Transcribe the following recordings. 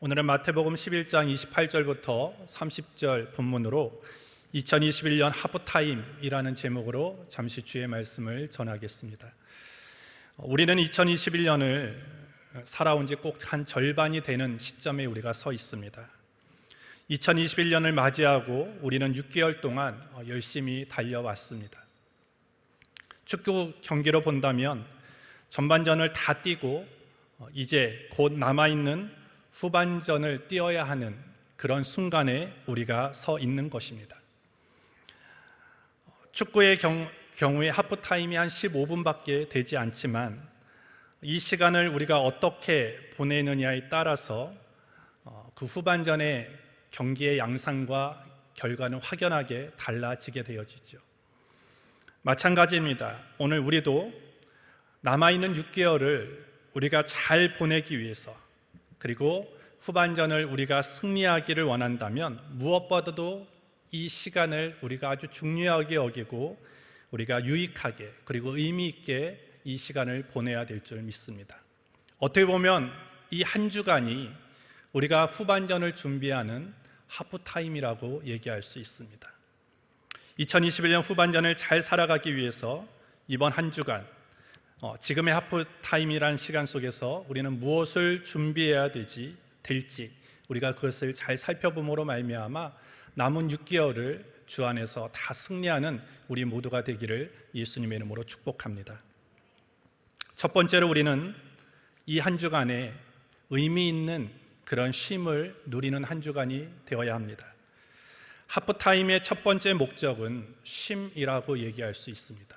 오늘은 마태복음 11장 28절부터 30절 본문으로 2021년 하프타임이라는 제목으로 잠시 주의 말씀을 전하겠습니다. 우리는 2021년을 살아온 지 꼭 한 절반이 되는 시점에 우리가 서 있습니다. 2021년을 맞이하고 우리는 6개월 동안 열심히 달려왔습니다. 축구 경기로 본다면 전반전을 다 뛰고 이제 곧 남아있는 후반전을 뛰어야 하는 그런 순간에 우리가 서 있는 것입니다. 축구의 경우에 하프타임이 한 15분밖에 되지 않지만 이 시간을 우리가 어떻게 보내느냐에 따라서 그 후반전의 경기의 양상과 결과는 확연하게 달라지게 되어지죠. 마찬가지입니다. 오늘 우리도 남아있는 6개월을 우리가 잘 보내기 위해서, 그리고 후반전을 우리가 승리하기를 원한다면 무엇보다도 이 시간을 우리가 아주 중요하게 여기고 우리가 유익하게 그리고 의미 있게 이 시간을 보내야 될 줄 믿습니다. 어떻게 보면 이 한 주간이 우리가 후반전을 준비하는 하프타임이라고 얘기할 수 있습니다. 2021년 후반전을 잘 살아가기 위해서 이번 한 주간 지금의 하프타임이라는 시간 속에서 우리는 무엇을 준비해야 될지 우리가 그것을 잘 살펴봄으로 말미암아 남은 6개월을 주 안에서 다 승리하는 우리 모두가 되기를 예수님의 이름으로 축복합니다. 첫 번째로 우리는 이 한 주간에 의미 있는 그런 쉼을 누리는 한 주간이 되어야 합니다. 하프타임의 첫 번째 목적은 쉼이라고 얘기할 수 있습니다.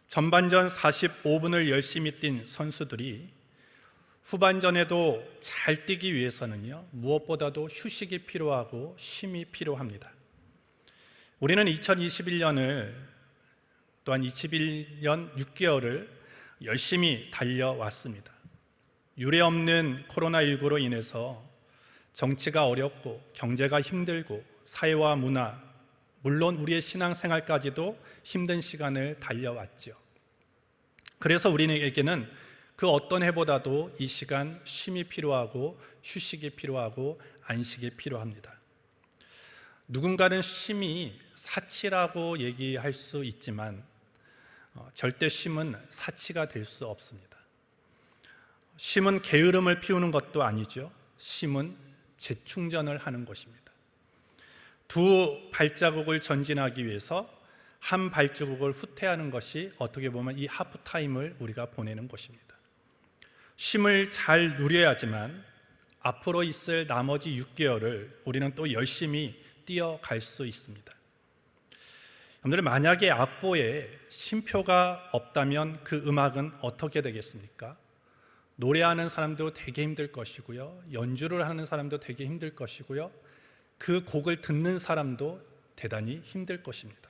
전반전 45분을 열심히 뛴 선수들이 후반전에도 잘 뛰기 위해서는요, 무엇보다도 휴식이 필요하고 쉼이 필요합니다. 우리는 2021년을 또한 21년 6개월을 열심히 달려왔습니다. 유례없는 코로나19로 인해서 정치가 어렵고 경제가 힘들고 사회와 문화, 물론 우리의 신앙생활까지도 힘든 시간을 달려왔죠. 그래서 우리에게는 그 어떤 해보다도 이 시간 쉼이 필요하고 휴식이 필요하고 안식이 필요합니다. 누군가는 쉼이 사치라고 얘기할 수 있지만 절대 쉼은 사치가 될 수 없습니다. 쉼은 게으름을 피우는 것도 아니죠. 쉼은 재충전을 하는 것입니다. 두 발자국을 전진하기 위해서 한 발자국을 후퇴하는 것이 어떻게 보면 이 하프타임을 우리가 보내는 것입니다. 쉼을 잘 누려야지만 앞으로 있을 나머지 6개월을 우리는 또 열심히 뛰어갈 수 있습니다. 여러분들, 만약에 악보에 쉼표가 없다면 그 음악은 어떻게 되겠습니까? 노래하는 사람도 되게 힘들 것이고요, 연주를 하는 사람도 되게 힘들 것이고요, 그 곡을 듣는 사람도 대단히 힘들 것입니다.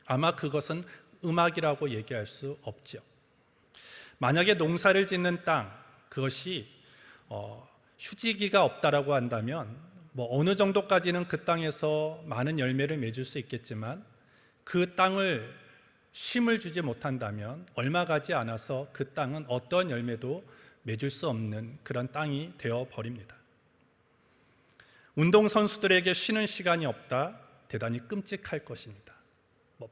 아마 그것은 음악이라고 얘기할 수 없죠. 만약에 농사를 짓는 땅, 그것이 휴지기가 없다라고 한다면 어느 정도까지는 그 땅에서 많은 열매를 맺을 수 있겠지만 그 땅을 쉼을 주지 못한다면 얼마 가지 않아서 그 땅은 어떤 열매도 맺을 수 없는 그런 땅이 되어버립니다. 운동선수들에게 쉬는 시간이 없다, 대단히 끔찍할 것입니다.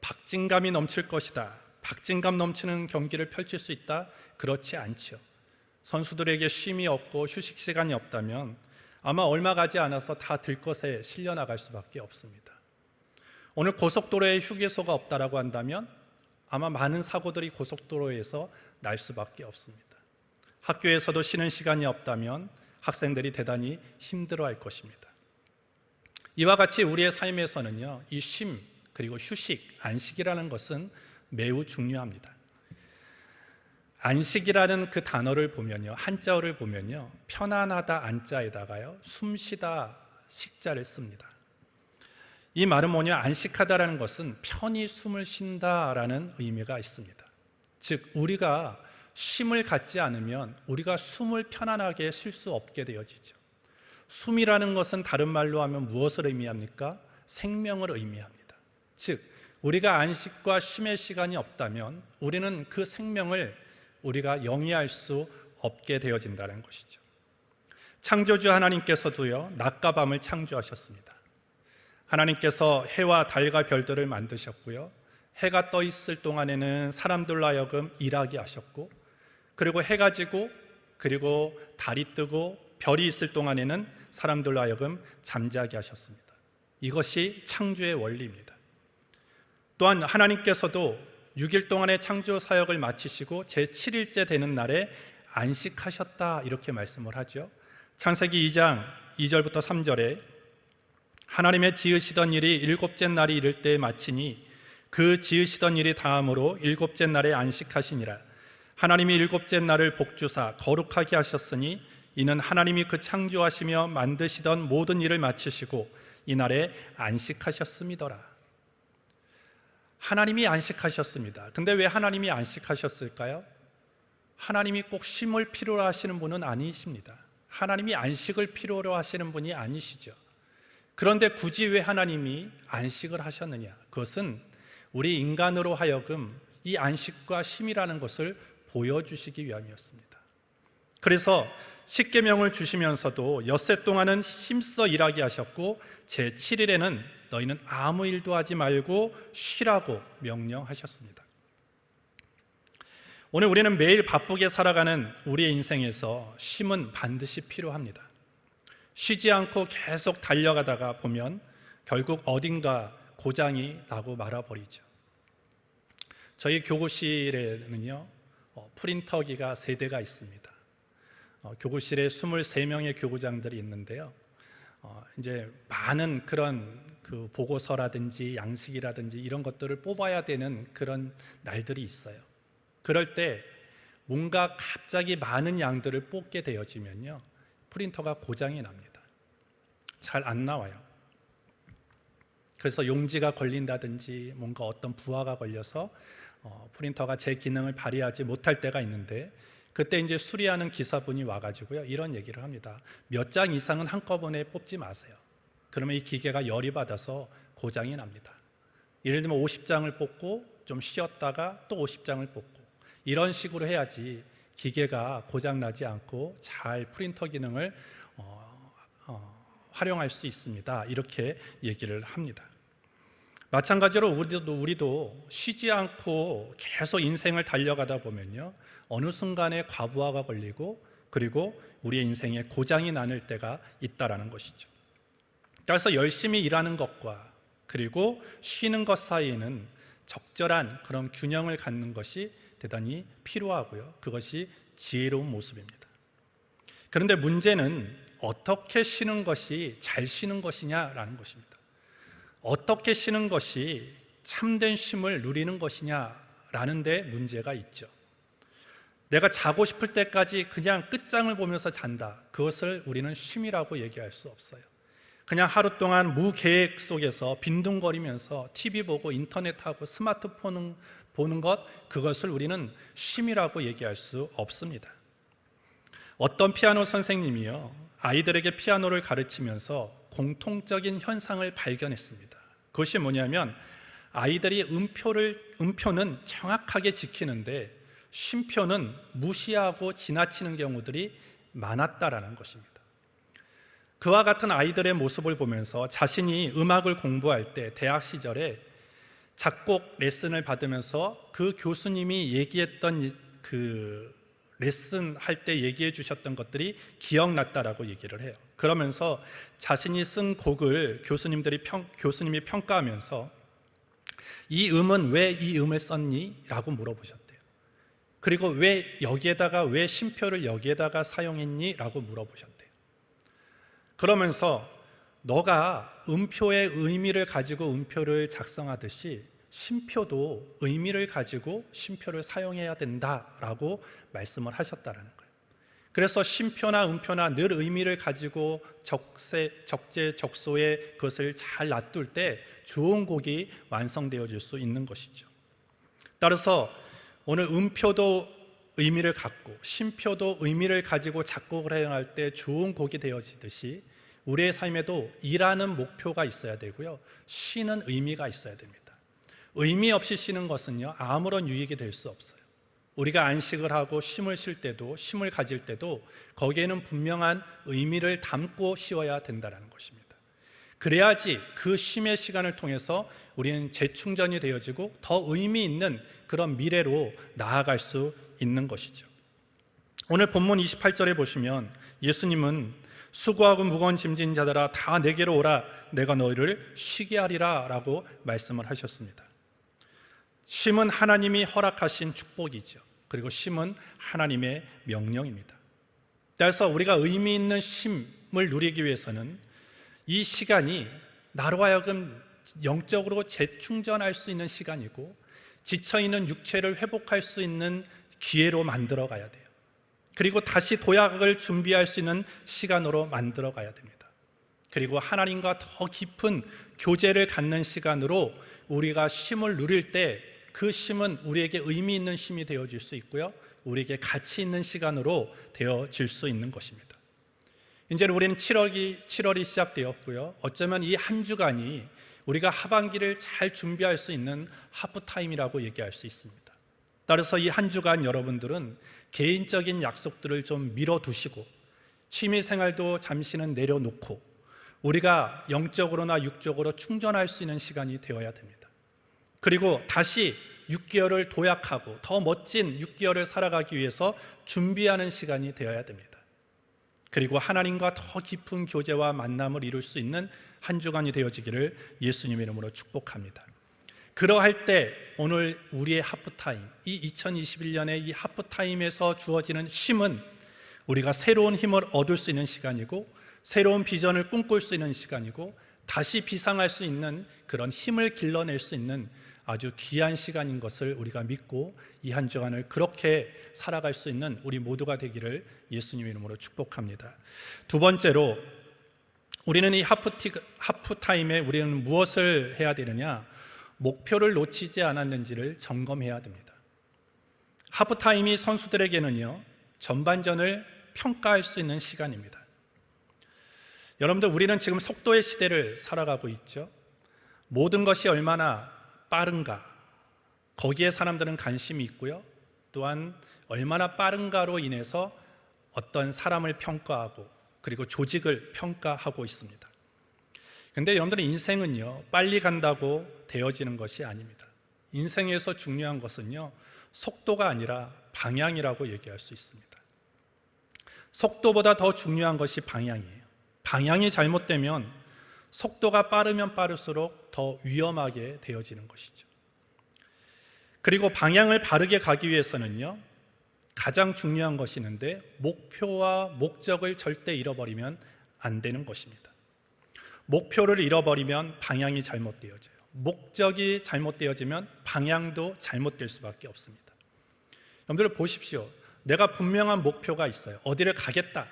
박진감이 넘칠 것이다, 박진감 넘치는 경기를 펼칠 수 있다, 그렇지 않죠. 선수들에게 쉼이 없고 휴식 시간이 없다면 아마 얼마 가지 않아서 다 들것에 실려나갈 수밖에 없습니다. 오늘 고속도로에 휴게소가 없다라고 한다면 아마 많은 사고들이 고속도로에서 날 수밖에 없습니다. 학교에서도 쉬는 시간이 없다면 학생들이 대단히 힘들어할 것입니다. 이와 같이 우리의 삶에서는요, 이 쉼 그리고 휴식, 안식이라는 것은 매우 중요합니다. 안식이라는 그 단어를 보면요, 한자어를 보면요, 편안하다 안자에다가요, 숨쉬다 식자를 씁니다. 이 말은 뭐냐, 안식하다라는 것은 편히 숨을 쉰다라는 의미가 있습니다. 즉, 우리가 쉼을 갖지 않으면 우리가 숨을 편안하게 쉴 수 없게 되어지죠. 숨이라는 것은 다른 말로 하면 무엇을 의미합니까? 생명을 의미합니다. 즉, 우리가 안식과 쉼의 시간이 없다면 우리는 그 생명을 우리가 영위할 수 없게 되어진다는 것이죠. 창조주 하나님께서도요, 낮과 밤을 창조하셨습니다. 하나님께서 해와 달과 별들을 만드셨고요, 해가 떠 있을 동안에는 사람들로 하여금 일하게 하셨고, 그리고 해가 지고 그리고 달이 뜨고 별이 있을 동안에는 사람들로 하여금 잠자게 하셨습니다. 이것이 창조의 원리입니다. 또한 하나님께서도 6일 동안의 창조 사역을 마치시고 제7일째 되는 날에 안식하셨다, 이렇게 말씀을 하죠. 창세기 2장 2절부터 3절에 하나님의 지으시던 일이 일곱째 날이 이를 때에 마치니 그 지으시던 일이 다음으로 일곱째 날에 안식하시니라. 하나님이 일곱째 날을 복주사 거룩하게 하셨으니 이는 하나님이 그 창조하시며 만드시던 모든 일을 마치시고 이날에 안식하셨음이더라. 하나님이 안식하셨습니다. 근데 왜 하나님이 안식하셨을까요? 하나님이 꼭 쉼을 필요로 하시는 분은 아니십니다. 하나님이 안식을 필요로 하시는 분이 아니시죠. 그런데 굳이 왜 하나님이 안식을 하셨느냐? 그것은 우리 인간으로 하여금 이 안식과 쉼이라는 것을 보여주시기 위함이었습니다. 그래서 십계명을 주시면서도 엿새 동안은 힘써 일하게 하셨고 제7일에는 너희는 아무 일도 하지 말고 쉬라고 명령하셨습니다. 오늘 우리는 매일 바쁘게 살아가는 우리의 인생에서 쉼은 반드시 필요합니다. 쉬지 않고 계속 달려가다가 보면 결국 어딘가 고장이 나고 말아버리죠. 저희 교구실에는요, 프린터기가 3대가 있습니다. 교구실에 23명의 교구장들이 있는데요, 이제 많은 그런 그 보고서라든지 양식이라든지 이런 것들을 뽑아야 되는 그런 날들이 있어요. 그럴 때 뭔가 갑자기 많은 양들을 뽑게 되어지면요, 프린터가 고장이 납니다. 잘 안 나와요. 그래서 용지가 걸린다든지 뭔가 어떤 부하가 걸려서 프린터가 제 기능을 발휘하지 못할 때가 있는데, 그때 이제 수리하는 기사분이 와가지고요, 이런 얘기를 합니다. 몇 장 이상은 한꺼번에 뽑지 마세요. 그러면 이 기계가 열이 받아서 고장이 납니다. 예를 들면 50장을 뽑고 좀 쉬었다가 또 50장을 뽑고 이런 식으로 해야지 기계가 고장나지 않고 잘 프린터 기능을 활용할 수 있습니다. 이렇게 얘기를 합니다. 마찬가지로 우리도 쉬지 않고 계속 인생을 달려가다 보면요, 어느 순간에 과부하가 걸리고 그리고 우리의 인생에 고장이 나는 때가 있다라는 것이죠. 그래서 열심히 일하는 것과 그리고 쉬는 것 사이에는 적절한 그런 균형을 갖는 것이 대단히 필요하고요, 그것이 지혜로운 모습입니다. 그런데 문제는 어떻게 쉬는 것이 잘 쉬는 것이냐라는 것입니다. 어떻게 쉬는 것이 참된 쉼을 누리는 것이냐라는 데 문제가 있죠. 내가 자고 싶을 때까지 그냥 끝장을 보면서 잔다, 그것을 우리는 쉼이라고 얘기할 수 없어요. 그냥 하루 동안 무계획 속에서 빈둥거리면서 TV 보고 인터넷하고 스마트폰 보는 것, 그것을 우리는 쉼이라고 얘기할 수 없습니다. 어떤 피아노 선생님이요, 아이들에게 피아노를 가르치면서 공통적인 현상을 발견했습니다. 그것이 뭐냐면 아이들이 음표는 정확하게 지키는데 쉼표는 무시하고 지나치는 경우들이 많았다라는 것입니다. 그와 같은 아이들의 모습을 보면서 자신이 음악을 공부할 때 대학 시절에 작곡 레슨을 받으면서 그 교수님이 얘기했던 그 레슨 할 때 얘기해 주셨던 것들이 기억났다라고 얘기를 해요. 그러면서 자신이 쓴 곡을 교수님이 평가하면서 이 음은 왜 이 음을 썼니? 라고 물어보셨대요. 그리고 왜 쉼표를 여기에다가 사용했니? 라고 물어보셨대요. 그러면서 너가 음표의 의미를 가지고 음표를 작성하듯이 쉼표도 의미를 가지고 쉼표를 사용해야 된다라고 말씀을 하셨다라는 거예요. 그래서 쉼표나 음표나 늘 의미를 가지고 적재, 적소에 그것을 잘 놔둘 때 좋은 곡이 완성되어질 수 있는 것이죠. 따라서 오늘 음표도 의미를 갖고 쉼표도 의미를 가지고 작곡을 행할 때 좋은 곡이 되어지듯이 우리의 삶에도 일하는 목표가 있어야 되고요, 쉬는 의미가 있어야 됩니다. 의미 없이 쉬는 것은요, 아무런 유익이 될 수 없어요. 우리가 안식을 하고 쉼을 가질 때도 거기에는 분명한 의미를 담고 쉬어야 된다는 것입니다. 그래야지 그 쉼의 시간을 통해서 우리는 재충전이 되어지고 더 의미 있는 그런 미래로 나아갈 수 있는 것이죠. 오늘 본문 28절에 보시면 예수님은 수고하고 무거운 짐진 자들아 다 내게로 오라 내가 너희를 쉬게 하리라 라고 말씀을 하셨습니다. 쉼은 하나님이 허락하신 축복이죠. 그리고 쉼은 하나님의 명령입니다. 따라서 우리가 의미 있는 쉼을 누리기 위해서는 이 시간이 나로 하여금 영적으로 재충전할 수 있는 시간이고 지쳐있는 육체를 회복할 수 있는 기회로 만들어 가야 돼요. 그리고 다시 도약을 준비할 수 있는 시간으로 만들어 가야 됩니다. 그리고 하나님과 더 깊은 교제를 갖는 시간으로 우리가 쉼을 누릴 때 그 쉼은 우리에게 의미 있는 쉼이 되어질 수 있고요, 우리에게 가치 있는 시간으로 되어질 수 있는 것입니다. 이제는 우리는 7월이 시작되었고요, 어쩌면 이 한 주간이 우리가 하반기를 잘 준비할 수 있는 하프타임이라고 얘기할 수 있습니다. 따라서 이 한 주간 여러분들은 개인적인 약속들을 좀 미뤄두시고 취미생활도 잠시는 내려놓고 우리가 영적으로나 육적으로 충전할 수 있는 시간이 되어야 됩니다. 그리고 다시 6개월을 도약하고 더 멋진 6개월을 살아가기 위해서 준비하는 시간이 되어야 됩니다. 그리고 하나님과 더 깊은 교제와 만남을 이룰 수 있는 한 주간이 되어지기를 예수님의 이름으로 축복합니다. 그러할 때 오늘 우리의 하프타임, 이 2021년의 이 하프타임에서 주어지는 쉼은 우리가 새로운 힘을 얻을 수 있는 시간이고 새로운 비전을 꿈꿀 수 있는 시간이고 다시 비상할 수 있는 그런 힘을 길러낼 수 있는 아주 귀한 시간인 것을 우리가 믿고 이 한 주간을 그렇게 살아갈 수 있는 우리 모두가 되기를 예수님의 이름으로 축복합니다. 두 번째로 우리는 이 하프타임에 우리는 무엇을 해야 되느냐? 목표를 놓치지 않았는지를 점검해야 됩니다. 하프타임이 선수들에게는요, 전반전을 평가할 수 있는 시간입니다. 여러분들, 우리는 지금 속도의 시대를 살아가고 있죠. 모든 것이 얼마나 빠른가, 거기에 사람들은 관심이 있고요, 또한 얼마나 빠른가로 인해서 어떤 사람을 평가하고 그리고 조직을 평가하고 있습니다. 그런데 여러분들의 인생은요, 빨리 간다고 되어지는 것이 아닙니다. 인생에서 중요한 것은요, 속도가 아니라 방향이라고 얘기할 수 있습니다. 속도보다 더 중요한 것이 방향이에요. 방향이 잘못되면 속도가 빠르면 빠를수록 더 위험하게 되어지는 것이죠. 그리고 방향을 바르게 가기 위해서는요, 가장 중요한 것이 있는데 목표와 목적을 절대 잃어버리면 안 되는 것입니다. 목표를 잃어버리면 방향이 잘못되어져요. 목적이 잘못되어지면 방향도 잘못될 수밖에 없습니다. 여러분들 보십시오. 내가 분명한 목표가 있어요. 어디를 가겠다,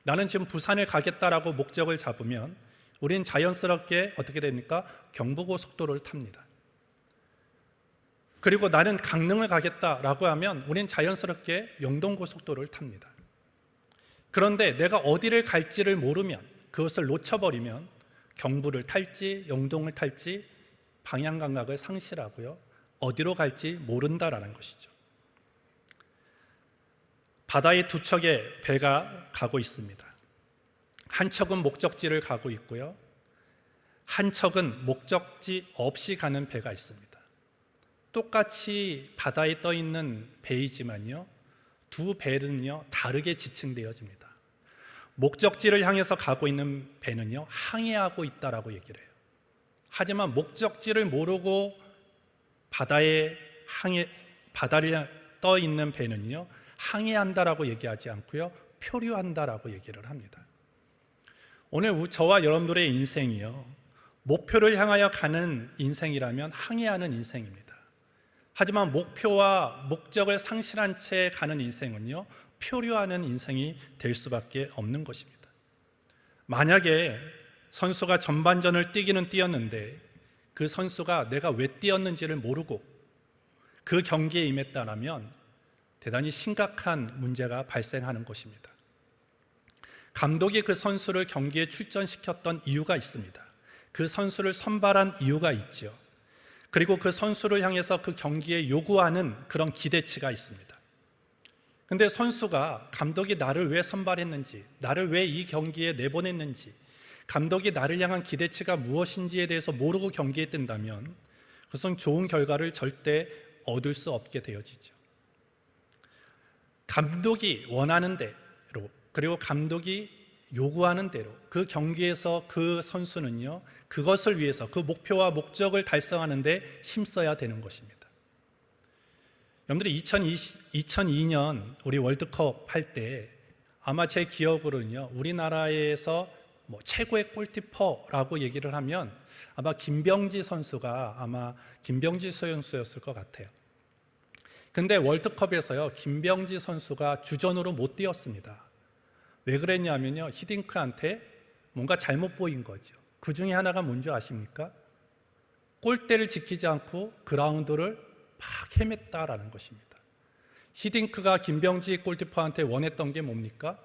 나는 지금 부산을 가겠다라고 목적을 잡으면 우리는 자연스럽게 어떻게 됩니까? 경부고속도로를 탑니다. 그리고 나는 강릉을 가겠다라고 하면 우리는 자연스럽게 영동고속도로를 탑니다. 그런데 내가 어디를 갈지를 모르면, 그것을 놓쳐버리면 경부를 탈지 영동을 탈지 방향 감각을 상실하고요, 어디로 갈지 모른다라는 것이죠. 바다에 두 척의 배가 가고 있습니다. 한 척은 목적지를 가고 있고요, 한 척은 목적지 없이 가는 배가 있습니다. 똑같이 바다에 떠 있는 배이지만요, 두 배는요 다르게 지칭되어집니다. 목적지를 향해서 가고 있는 배는요 항해하고 있다라고 얘기를 해요. 하지만 목적지를 모르고 바다를 떠 있는 배는요 항해한다라고 얘기하지 않고요, 표류한다라고 얘기를 합니다. 오늘 저와 여러분들의 인생이요, 목표를 향하여 가는 인생이라면 항해하는 인생입니다. 하지만 목표와 목적을 상실한 채 가는 인생은요, 표류하는 인생이 될 수밖에 없는 것입니다. 만약에 선수가 전반전을 뛰기는 뛰었는데 그 선수가 내가 왜 뛰었는지를 모르고 그 경기에 임했다면 대단히 심각한 문제가 발생하는 것입니다. 감독이 그 선수를 경기에 출전시켰던 이유가 있습니다. 그 선수를 선발한 이유가 있죠. 그리고 그 선수를 향해서 그 경기에 요구하는 그런 기대치가 있습니다. 근데 선수가 감독이 나를 왜 선발했는지, 나를 왜 이 경기에 내보냈는지, 감독이 나를 향한 기대치가 무엇인지에 대해서 모르고 경기에 뜬다면 그것은 좋은 결과를 절대 얻을 수 없게 되어지죠. 감독이 원하는 대로, 그리고 감독이 요구하는 대로 그 경기에서 그 선수는요, 그것을 위해서 그 목표와 목적을 달성하는 데 힘써야 되는 것입니다. 여러분들이 2002년 우리 월드컵 할 때 아마 제 기억으로는요, 우리나라에서 최고의 골키퍼라고 얘기를 하면 아마 김병지 선수가 김병지 선수였을 것 같아요. 근데 월드컵에서요, 김병지 선수가 주전으로 못 뛰었습니다. 왜 그랬냐면요, 히딩크한테 뭔가 잘못 보인 거죠. 그 중에 하나가 뭔지 아십니까? 골대를 지키지 않고 그라운드를 막 헤맸다라는 것입니다. 히딩크가 김병지 골키퍼한테 원했던 게 뭡니까?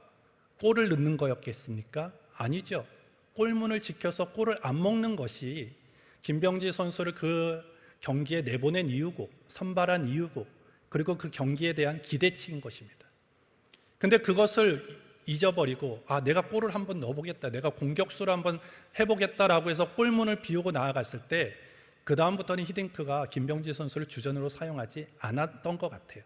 골을 넣는 거였겠습니까? 아니죠. 골문을 지켜서 골을 안 먹는 것이 김병지 선수를 그 경기에 내보낸 이유고, 선발한 이유고, 그리고 그 경기에 대한 기대치인 것입니다. 근데 그것을 잊어버리고 내가 골을 한번 넣어보겠다, 내가 공격수를 한번 해보겠다라고 해서 골문을 비우고 나아갔을 때 그 다음부터는 히딩크가 김병지 선수를 주전으로 사용하지 않았던 것 같아요.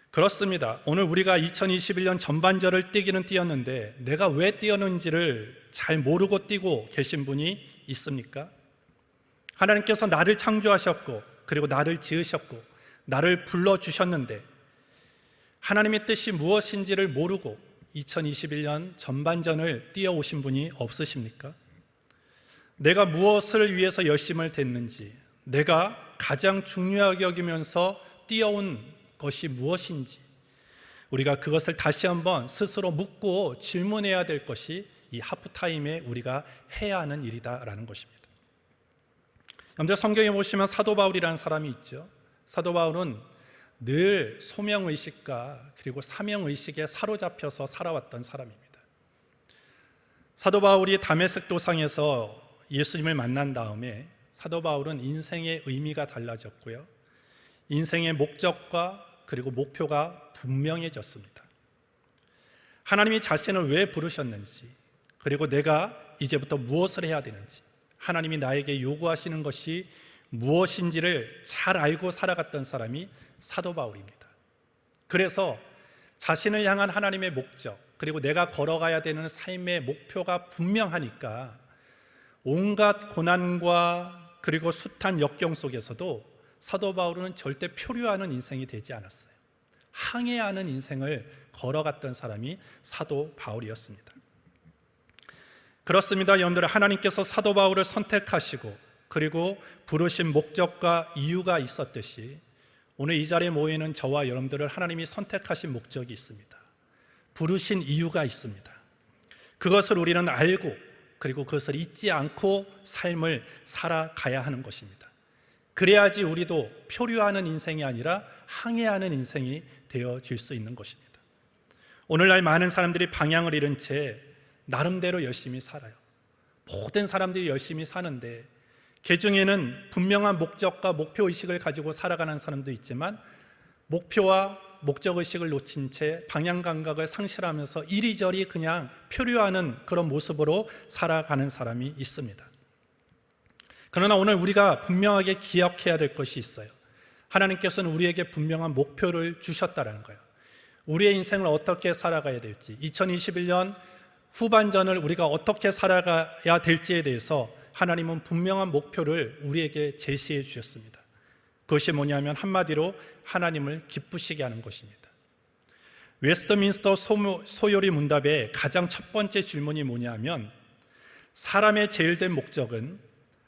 그렇습니다. 오늘 우리가 2021년 전반전을 뛰기는 뛰었는데 내가 왜 뛰었는지를 잘 모르고 뛰고 계신 분이 있습니까? 하나님께서 나를 창조하셨고, 그리고 나를 지으셨고, 나를 불러주셨는데 하나님의 뜻이 무엇인지를 모르고 2021년 전반전을 뛰어오신 분이 없으십니까? 내가 무엇을 위해서 열심을 댔는지, 내가 가장 중요하게 여기면서 뛰어온 것이 무엇인지, 우리가 그것을 다시 한번 스스로 묻고 질문해야 될 것이 이 하프타임에 우리가 해야 하는 일이다라는 것입니다. 여러분들 성경에 보시면 사도 바울이라는 사람이 있죠. 사도 바울은 늘 소명의식과 그리고 사명의식에 사로잡혀서 살아왔던 사람입니다. 사도 바울이 다메섹 도상에서 예수님을 만난 다음에 사도 바울은 인생의 의미가 달라졌고요, 인생의 목적과 그리고 목표가 분명해졌습니다. 하나님이 자신을 왜 부르셨는지, 그리고 내가 이제부터 무엇을 해야 되는지, 하나님이 나에게 요구하시는 것이 무엇인지를 잘 알고 살아갔던 사람이 사도 바울입니다. 그래서 자신을 향한 하나님의 목적, 그리고 내가 걸어가야 되는 삶의 목표가 분명하니까 온갖 고난과 그리고 숱한 역경 속에서도 사도 바울은 절대 표류하는 인생이 되지 않았어요. 항해하는 인생을 걸어갔던 사람이 사도 바울이었습니다. 그렇습니다. 여러분들, 하나님께서 사도 바울을 선택하시고 그리고 부르신 목적과 이유가 있었듯이 오늘 이 자리에 모이는 저와 여러분들을 하나님이 선택하신 목적이 있습니다. 부르신 이유가 있습니다. 그것을 우리는 알고 그리고 그것을 잊지 않고 삶을 살아가야 하는 것입니다. 그래야지 우리도 표류하는 인생이 아니라 항해하는 인생이 되어질 수 있는 것입니다. 오늘날 많은 사람들이 방향을 잃은 채 나름대로 열심히 살아요. 모든 사람들이 열심히 사는데 그 중에는 분명한 목적과 목표의식을 가지고 살아가는 사람도 있지만 목표와 목적의식을 놓친 채 방향 감각을 상실하면서 이리저리 그냥 표류하는 그런 모습으로 살아가는 사람이 있습니다. 그러나 오늘 우리가 분명하게 기억해야 될 것이 있어요. 하나님께서는 우리에게 분명한 목표를 주셨다는 거예요. 우리의 인생을 어떻게 살아가야 될지, 2021년 후반전을 우리가 어떻게 살아가야 될지에 대해서 하나님은 분명한 목표를 우리에게 제시해 주셨습니다. 그것이 뭐냐면 한마디로 하나님을 기쁘시게 하는 것입니다. 웨스트민스터 소요리 문답의 가장 첫 번째 질문이 뭐냐면 사람의 제일 된 목적은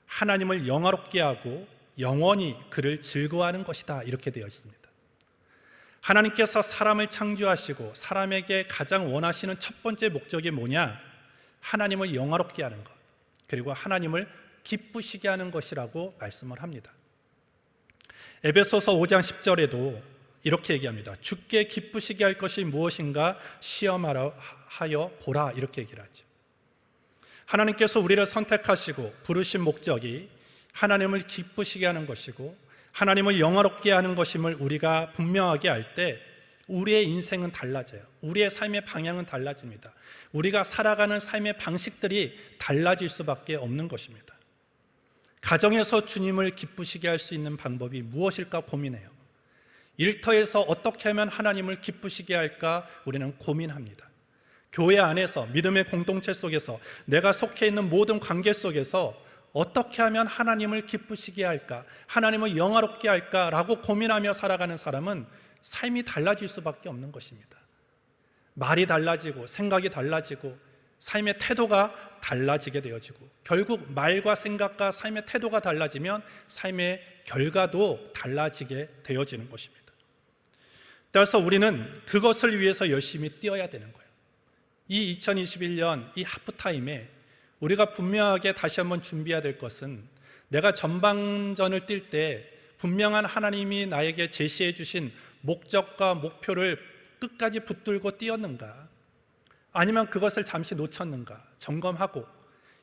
하나님을 영화롭게 하고 영원히 그를 즐거워하는 것이다, 이렇게 되어 있습니다. 하나님께서 사람을 창조하시고 사람에게 가장 원하시는 첫 번째 목적이 뭐냐? 하나님을 영화롭게 하는 것, 그리고 하나님을 기쁘시게 하는 것이라고 말씀을 합니다. 에베소서 5장 10절에도 이렇게 얘기합니다. 주께 기쁘시게 할 것이 무엇인가 시험하여 보라, 이렇게 얘기를 하죠. 하나님께서 우리를 선택하시고 부르신 목적이 하나님을 기쁘시게 하는 것이고 하나님을 영화롭게 하는 것임을 우리가 분명하게 알 때 우리의 인생은 달라져요. 우리의 삶의 방향은 달라집니다. 우리가 살아가는 삶의 방식들이 달라질 수밖에 없는 것입니다. 가정에서 주님을 기쁘시게 할 수 있는 방법이 무엇일까 고민해요. 일터에서 어떻게 하면 하나님을 기쁘시게 할까 우리는 고민합니다. 교회 안에서, 믿음의 공동체 속에서, 내가 속해 있는 모든 관계 속에서 어떻게 하면 하나님을 기쁘시게 할까, 하나님을 영화롭게 할까라고 고민하며 살아가는 사람은 삶이 달라질 수밖에 없는 것입니다. 말이 달라지고 생각이 달라지고 삶의 태도가 달라지게 되어지고, 결국 말과 생각과 삶의 태도가 달라지면 삶의 결과도 달라지게 되어지는 것입니다. 따라서 우리는 그것을 위해서 열심히 뛰어야 되는 거예요. 이 2021년 이 하프타임에 우리가 분명하게 다시 한번 준비해야 될 것은, 내가 전방전을 뛸 때 분명한 하나님이 나에게 제시해 주신 목적과 목표를 끝까지 붙들고 뛰었는가, 아니면 그것을 잠시 놓쳤는가 점검하고,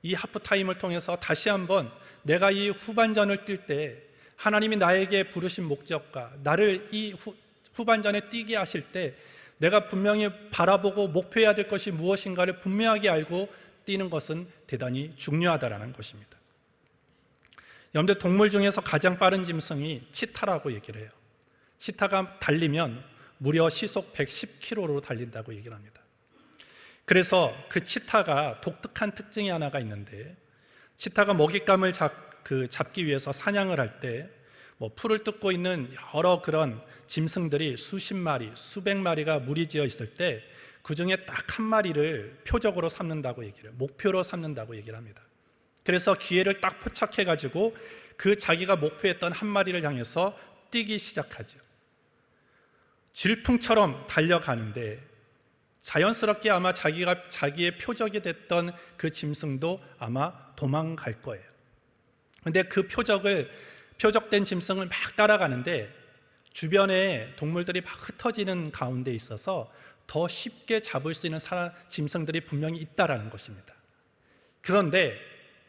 이 하프타임을 통해서 다시 한번 내가 이 후반전을 뛸 때 하나님이 나에게 부르신 목적과 나를 이 후반전에 뛰게 하실 때 내가 분명히 바라보고 목표해야 될 것이 무엇인가를 분명하게 알고 뛰는 것은 대단히 중요하다는 것입니다. 여러분들, 동물 중에서 가장 빠른 짐승이 치타라고 얘기를 해요. 치타가 달리면 무려 시속 110km로 달린다고 얘기를 합니다. 그래서 그 치타가 독특한 특징이 하나가 있는데, 치타가 먹잇감을 잡기 위해서 사냥을 할 때 풀을 뜯고 있는 여러 그런 짐승들이 수십 마리, 수백 마리가 무리지어 있을 때 그 중에 딱 한 마리를 표적으로 삼는다고 얘기를 해요. 목표로 삼는다고 얘기를 합니다. 그래서 기회를 딱 포착해가지고 그 자기가 목표했던 한 마리를 향해서 뛰기 시작하죠. 질풍처럼 달려가는데 자연스럽게 아마 자기의 표적이 됐던 그 짐승도 아마 도망갈 거예요. 그런데 그 표적된 짐승을 막 따라가는데 주변에 동물들이 막 흩어지는 가운데 있어서 더 쉽게 잡을 수 있는 짐승들이 분명히 있다라는 것입니다. 그런데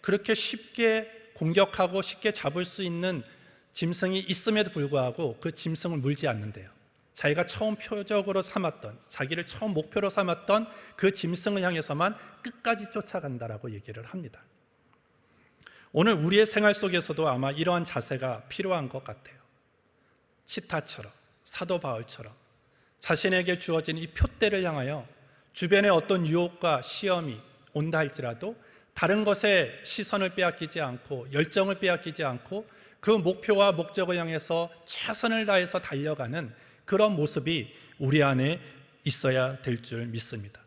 그렇게 쉽게 공격하고 쉽게 잡을 수 있는 짐승이 있음에도 불구하고 그 짐승을 물지 않는데요. 자기가 처음 표적으로 삼았던, 자기를 처음 목표로 삼았던 그 짐승을 향해서만 끝까지 쫓아간다라고 얘기를 합니다. 오늘 우리의 생활 속에서도 아마 이러한 자세가 필요한 것 같아요. 치타처럼, 사도 바울처럼 자신에게 주어진 이 표대를 향하여 주변에 어떤 유혹과 시험이 온다 할지라도 다른 것에 시선을 빼앗기지 않고 열정을 빼앗기지 않고 그 목표와 목적을 향해서 최선을 다해서 달려가는 그런 모습이 우리 안에 있어야 될 줄 믿습니다.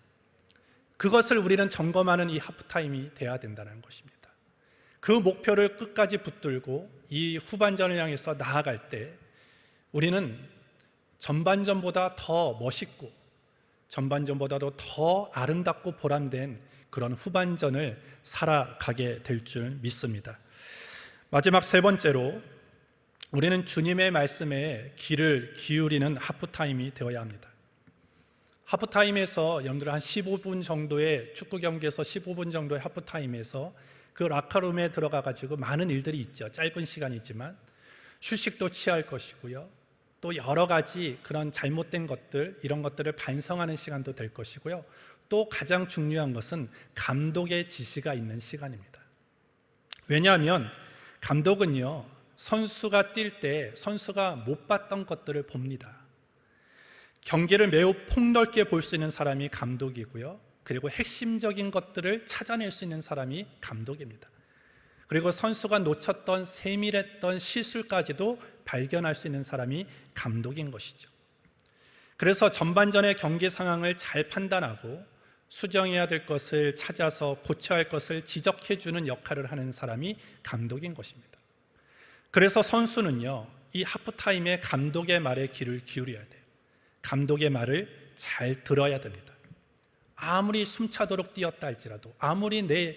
그것을 우리는 점검하는 이 하프타임이 돼야 된다는 것입니다. 그 목표를 끝까지 붙들고 이 후반전을 향해서 나아갈 때 우리는 전반전보다 더 멋있고 전반전보다도 더 아름답고 보람된 그런 후반전을 살아가게 될 줄 믿습니다. 마지막 세 번째로, 우리는 주님의 말씀에 귀를 기울이는 하프타임이 되어야 합니다. 하프타임에서 여러분들 한 15분 정도의 축구 경기에서 15분 정도의 하프타임에서 그 라커룸에 들어가 가지고 많은 일들이 있죠. 짧은 시간이지만 휴식도 취할 것이고요, 또 여러 가지 그런 잘못된 것들, 이런 것들을 반성하는 시간도 될 것이고요, 또 가장 중요한 것은 감독의 지시가 있는 시간입니다. 왜냐하면 감독은요, 선수가 뛸 때 선수가 못 봤던 것들을 봅니다. 경기를 매우 폭넓게 볼 수 있는 사람이 감독이고요, 그리고 핵심적인 것들을 찾아낼 수 있는 사람이 감독입니다. 그리고 선수가 놓쳤던 세밀했던 실수까지도 발견할 수 있는 사람이 감독인 것이죠. 그래서 전반전의 경기 상황을 잘 판단하고 수정해야 될 것을 찾아서 고쳐야 할 것을 지적해주는 역할을 하는 사람이 감독인 것입니다. 그래서 선수는요, 이 하프타임에 감독의 말에 귀를 기울여야 돼요. 감독의 말을 잘 들어야 됩니다. 아무리 숨차도록 뛰었다 할지라도, 아무리 내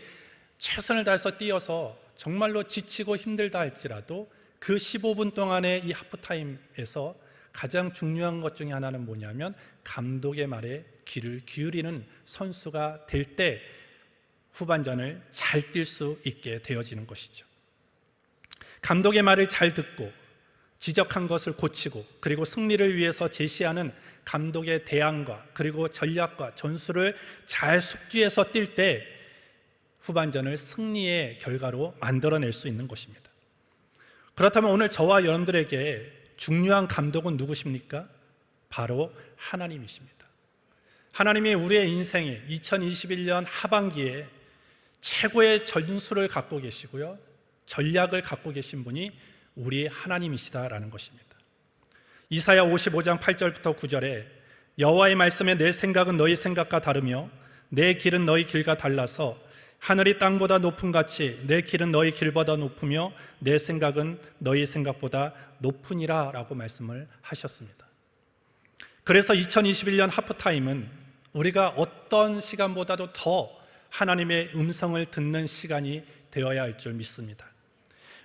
최선을 다해서 뛰어서 정말로 지치고 힘들다 할지라도 그 15분 동안의 이 하프타임에서 가장 중요한 것 중에 하나는 뭐냐면 감독의 말에 귀를 기울이는 선수가 될 때 후반전을 잘 뛸 수 있게 되어지는 것이죠. 감독의 말을 잘 듣고 지적한 것을 고치고 그리고 승리를 위해서 제시하는 감독의 대안과 그리고 전략과 전술을 잘 숙지해서 뛸 때 후반전을 승리의 결과로 만들어낼 수 있는 것입니다. 그렇다면 오늘 저와 여러분들에게 중요한 감독은 누구십니까? 바로 하나님이십니다. 하나님이 우리의 인생에 2021년 하반기에 최고의 전술을 갖고 계시고요, 전략을 갖고 계신 분이 우리 하나님이시다라는 것입니다. 이사야 55장 8절부터 9절에 여호와의 말씀에 내 생각은 너희 생각과 다르며 내 길은 너희 길과 달라서 하늘이 땅보다 높음같이 내 길은 너희 길보다 높으며 내 생각은 너희 생각보다 높으니라 라고 말씀을 하셨습니다. 그래서 2021년 하프타임은 우리가 어떤 시간보다도 더 하나님의 음성을 듣는 시간이 되어야 할 줄 믿습니다.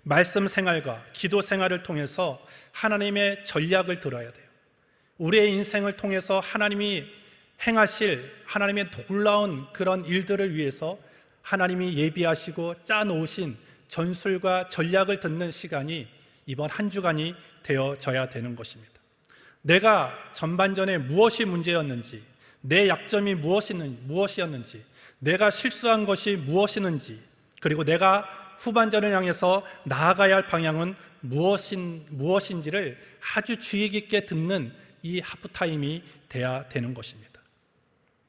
말씀 생활과 기도 생활을 통해서 하나님의 전략을 들어야 돼요. 우리의 인생을 통해서 하나님이 행하실 하나님의 놀라운 그런 일들을 위해서 하나님이 예비하시고 짜놓으신 전술과 전략을 듣는 시간이 이번 한 주간이 되어져야 되는 것입니다. 내가 전반전에 무엇이 문제였는지, 내 약점이 무엇이었는지, 내가 실수한 것이 무엇이는지, 그리고 내가 후반전을 향해서 나아가야 할 방향은 무엇인지를 아주 주의 깊게 듣는 이 하프타임이 돼야 되는 것입니다.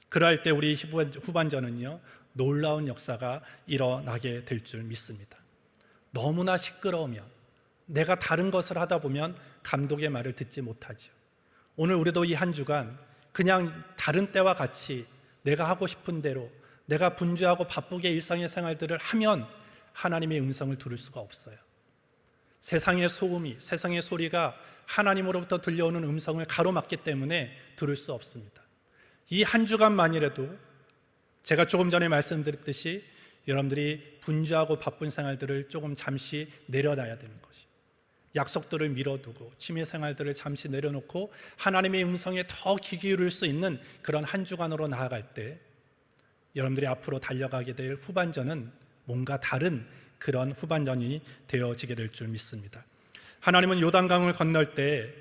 그럴 때 우리 후반전은요, 놀라운 역사가 일어나게 될 줄 믿습니다. 너무나 시끄러우면, 내가 다른 것을 하다 보면 감독의 말을 듣지 못하죠. 오늘 우리도 이 한 주간 그냥 다른 때와 같이 내가 하고 싶은 대로 내가 분주하고 바쁘게 일상의 생활들을 하면 하나님의 음성을 들을 수가 없어요. 세상의 소음이, 세상의 소리가 하나님으로부터 들려오는 음성을 가로막기 때문에 들을 수 없습니다. 이 한 주간만이라도 제가 조금 전에 말씀드렸듯이 여러분들이 분주하고 바쁜 생활들을 조금 잠시 내려놔야 되는 것이, 약속들을 미뤄두고 취미 생활들을 잠시 내려놓고 하나님의 음성에 더 귀 기울일 수 있는 그런 한 주간으로 나아갈 때 여러분들이 앞으로 달려가게 될 후반전은 뭔가 다른 그런 후반전이 되어지게 될 줄 믿습니다. 하나님은 요단강을 건널 때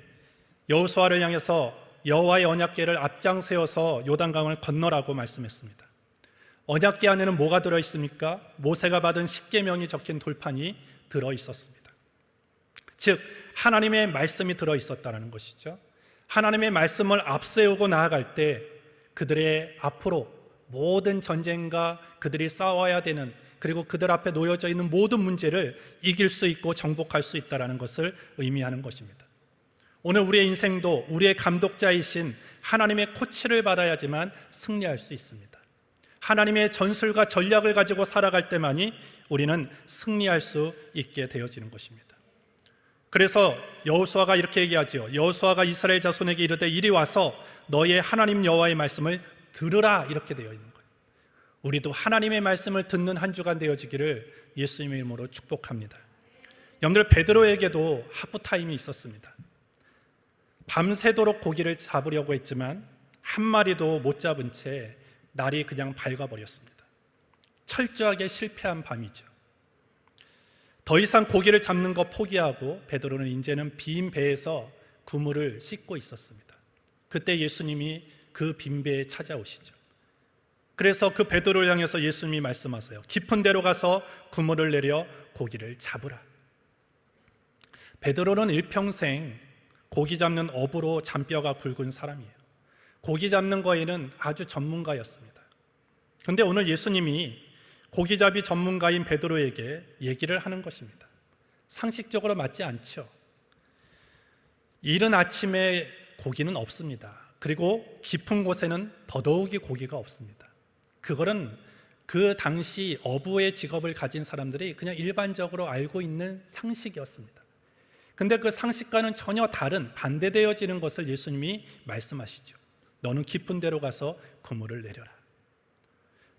여호수아를 향해서 여호와의 언약궤를 앞장 세워서 요단강을 건너라고 말씀했습니다. 언약궤 안에는 뭐가 들어있습니까? 모세가 받은 십계명이 적힌 돌판이 들어있었습니다. 즉 하나님의 말씀이 들어있었다는 것이죠. 하나님의 말씀을 앞세우고 나아갈 때 그들의 앞으로 모든 전쟁과 그들이 싸워야 되는, 그리고 그들 앞에 놓여져 있는 모든 문제를 이길 수 있고 정복할 수 있다는 것을 의미하는 것입니다. 오늘 우리의 인생도 우리의 감독자이신 하나님의 코치를 받아야지만 승리할 수 있습니다. 하나님의 전술과 전략을 가지고 살아갈 때만이 우리는 승리할 수 있게 되어지는 것입니다. 그래서 여호수아가 이렇게 얘기하죠. 여호수아가 이스라엘 자손에게 이르되 이리 와서 너희의 하나님 여호와의 말씀을 들으라, 이렇게 되어 있는 거예요. 우리도 하나님의 말씀을 듣는 한 주간 되어지기를 예수님의 이름으로 축복합니다. 여러분들, 베드로에게도 하프타임이 있었습니다. 밤새도록 고기를 잡으려고 했지만 한 마리도 못 잡은 채 날이 그냥 밝아버렸습니다. 철저하게 실패한 밤이죠. 더 이상 고기를 잡는 거 포기하고 베드로는 이제는 빈 배에서 그물을 씻고 있었습니다. 그때 예수님이 그 빈 배에 찾아오시죠. 그래서 그 베드로를 향해서 예수님이 말씀하세요. 깊은 데로 가서 그물을 내려 고기를 잡으라. 베드로는 일평생 고기 잡는 어부로 잔뼈가 굵은 사람이에요. 고기 잡는 거에는 아주 전문가였습니다. 그런데 오늘 예수님이 고기잡이 전문가인 베드로에게 얘기를 하는 것입니다. 상식적으로 맞지 않죠. 이른 아침에 고기는 없습니다. 그리고 깊은 곳에는 더더욱이 고기가 없습니다. 그거는 그 당시 어부의 직업을 가진 사람들이 그냥 일반적으로 알고 있는 상식이었습니다. 근데 그 상식과는 전혀 다른, 반대되어지는 것을 예수님이 말씀하시죠. 너는 깊은 데로 가서 그물을 내려라.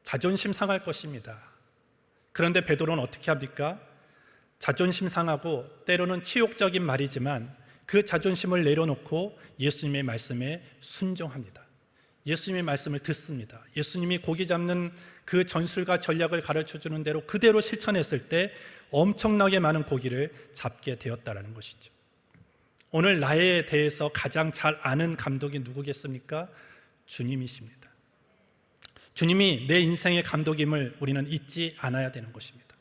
자존심 상할 것입니다. 그런데 베드로는 어떻게 합니까? 자존심 상하고 때로는 치욕적인 말이지만 그 자존심을 내려놓고 예수님의 말씀에 순종합니다. 예수님의 말씀을 듣습니다. 예수님이 고기 잡는 그 전술과 전략을 가르쳐주는 대로 그대로 실천했을 때 엄청나게 많은 고기를 잡게 되었다는 것이죠. 오늘 나에 대해서 가장 잘 아는 감독이 누구겠습니까? 주님이십니다. 주님이 내 인생의 감독임을 우리는 잊지 않아야 되는 것입니다.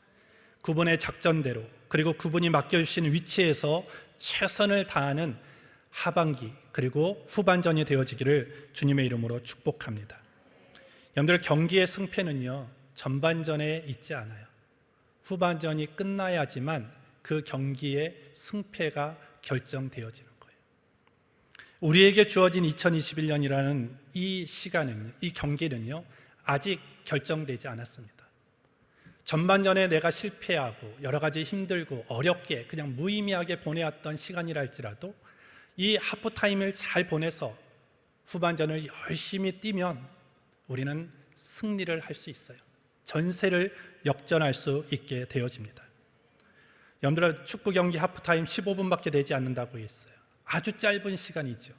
그분의 작전대로, 그리고 그분이 맡겨주신 위치에서 최선을 다하는 하반기 그리고 후반전이 되어지기를 주님의 이름으로 축복합니다. 여러분들, 경기의 승패는요 전반전에 있지 않아요. 후반전이 끝나야지만 그 경기의 승패가 결정되어지는 거예요. 우리에게 주어진 2021년이라는 이 시간은, 이 경기는요 아직 결정되지 않았습니다. 전반전에 내가 실패하고 여러 가지 힘들고 어렵게 그냥 무의미하게 보내왔던 시간이라 할지라도 이 하프타임을 잘 보내서 후반전을 열심히 뛰면 우리는 승리를 할 수 있어요. 전세를 역전할 수 있게 되어집니다. 여러분들, 축구 경기 하프타임 15분밖에 되지 않는다고 했어요. 아주 짧은 시간이죠.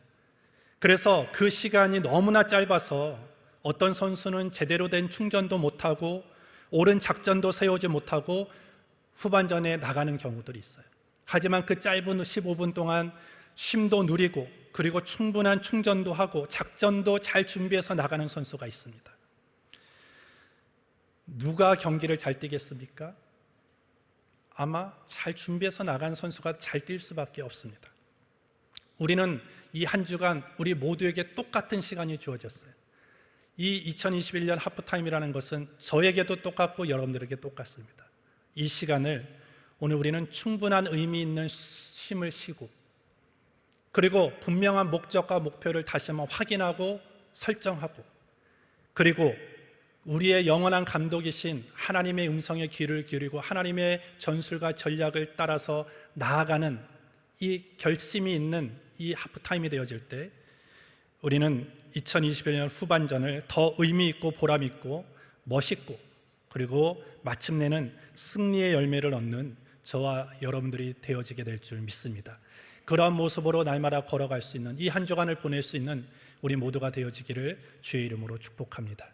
그래서 그 시간이 너무나 짧아서 어떤 선수는 제대로 된 충전도 못하고 옳은 작전도 세우지 못하고 후반전에 나가는 경우들이 있어요. 하지만 그 짧은 15분 동안 쉼도 누리고 그리고 충분한 충전도 하고 작전도 잘 준비해서 나가는 선수가 있습니다. 누가 경기를 잘 뛰겠습니까? 아마 잘 준비해서 나간 선수가 잘 뛸 수밖에 없습니다. 우리는 이 한 주간 우리 모두에게 똑같은 시간이 주어졌어요. 이 2021년 하프타임이라는 것은 저에게도 똑같고 여러분들에게 똑같습니다. 이 시간을 오늘 우리는 충분한 의미 있는 쉼을 쉬고 그리고 분명한 목적과 목표를 다시 한번 확인하고 설정하고 그리고 우리의 영원한 감독이신 하나님의 음성에 귀를 기울이고 하나님의 전술과 전략을 따라서 나아가는 이 결심이 있는 이 하프타임이 되어질 때 우리는 2021년 후반전을 더 의미 있고 보람 있고 멋있고 그리고 마침내는 승리의 열매를 얻는 저와 여러분들이 되어지게 될 줄 믿습니다. 그러한 모습으로 날마다 걸어갈 수 있는 이 한 주간을 보낼 수 있는 우리 모두가 되어지기를 주의 이름으로 축복합니다.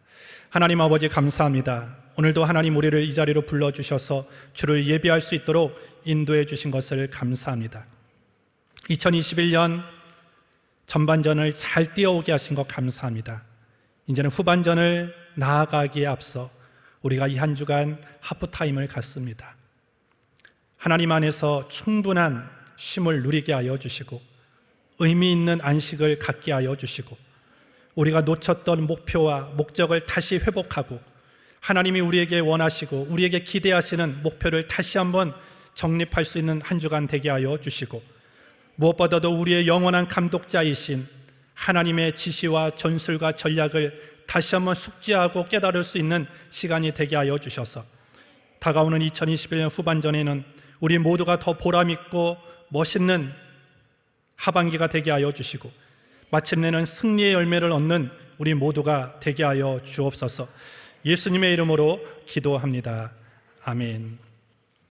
하나님 아버지, 감사합니다. 오늘도 하나님 우리를 이 자리로 불러주셔서 주를 예배할 수 있도록 인도해 주신 것을 감사합니다. 2021년 전반전을 잘 뛰어오게 하신 것 감사합니다. 이제는 후반전을 나아가기에 앞서 우리가 이 한 주간 하프타임을 갖습니다. 하나님 안에서 충분한 쉼을 누리게 하여 주시고 의미 있는 안식을 갖게 하여 주시고 우리가 놓쳤던 목표와 목적을 다시 회복하고 하나님이 우리에게 원하시고 우리에게 기대하시는 목표를 다시 한번 정립할 수 있는 한 주간 되게 하여 주시고 무엇보다도 우리의 영원한 감독자이신 하나님의 지시와 전술과 전략을 다시 한번 숙지하고 깨달을 수 있는 시간이 되게 하여 주셔서 다가오는 2021년 후반전에는 우리 모두가 더 보람있고 멋있는 하반기가 되게 하여 주시고 마침내는 승리의 열매를 얻는 우리 모두가 되게 하여 주옵소서. 예수님의 이름으로 기도합니다. 아멘.